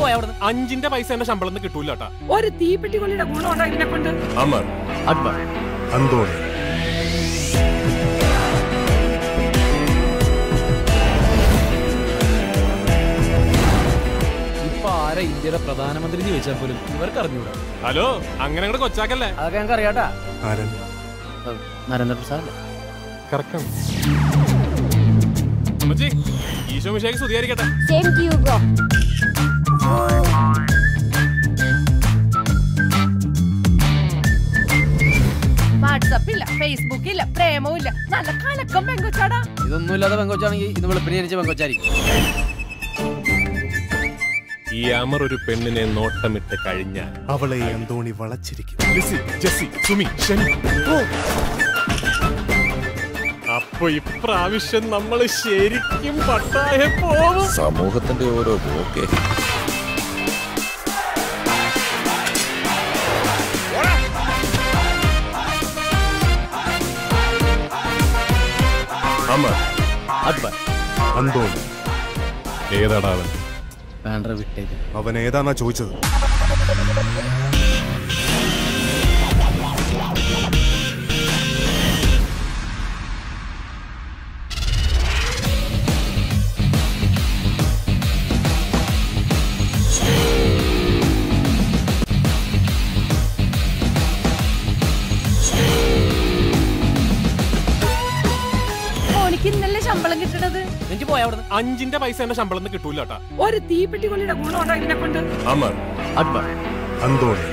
5ന്റെ പൈസ എന്റെ ശമ്പളം കിട്ടൂല കേട്ടാ. ഒരു തീപ്പെട്ടിക്കൊള്ളിയുടെ ഗുണമുണ്ടോ ഇതിനെ കൊണ്ട്? അമർ, അക്ബർ, അന്തോണി. ഇപ്പൊ ആരാ ഇന്ത്യയുടെ പ്രധാനമന്ത്രി എന്ന് ചോദിച്ചാൽ പോലും ഇവർക്ക് അറിഞ്ഞൂടാ. ഹലോ, അങ്ങനെ അങ്ങോട്ട് കൊച്ചാക്കല്ലേ. അതൊക്കെ ഞങ്ങൾക്ക് അറിയാട്ടാ. നരേന്ദ്രപ്രസാദ് കറക്റ്റാണ്. ഈശോ മിശിഹായ്ക്ക് സ്തുതിയായിരിക്കട്ടെ. വാട്സാപ്പ് ഇല്ല, ഫേസ്ബുക്ക് ഇല്ല, പ്രേമവും ഇല്ല, നല്ല കലക്കം പെങ്കൊച്ചാടാ. ഇതൊന്നുമില്ലാതെ പെങ്കൊച്ചാണെങ്കിൽ ഇന്ന് വെളുപ്പിന് ജനിച്ച പെങ്കൊച്ചായിരിക്കും. ഈ അമർ ഒരു പെണ്ണിനെ നോട്ടമിട്ട് കഴിഞ്ഞാൽ അവളെ അന്തോണി വളച്ചിരിക്കും. അപ്പൊ ഇപ്രാവശ്യം നമ്മൾ ശരിക്കും പട്ടായ പോവും. സമൂഹത്തിന്റെ ഓരോ പോക്കേ. അമർ, അക്ബർ, അന്തോണി. ഏതാടാ അവൻ? വേണ്ട വിട്ടേക്ക്. അവൻ ഏതാന്നാ ചോദിച്ചത്? ഇന്നലെ ശമ്പളം കിട്ടണത്. 5ന്റെ പൈസ എന്റെ ശമ്പളം കിട്ടൂല കേട്ടാ. ഒരു തീപ്പെട്ടിക്കൊള്ളിയുടെ ഗുണമുണ്ടോ ഇതിനെ കൊണ്ട്? അമർ, അക്ബർ, അന്തോണി.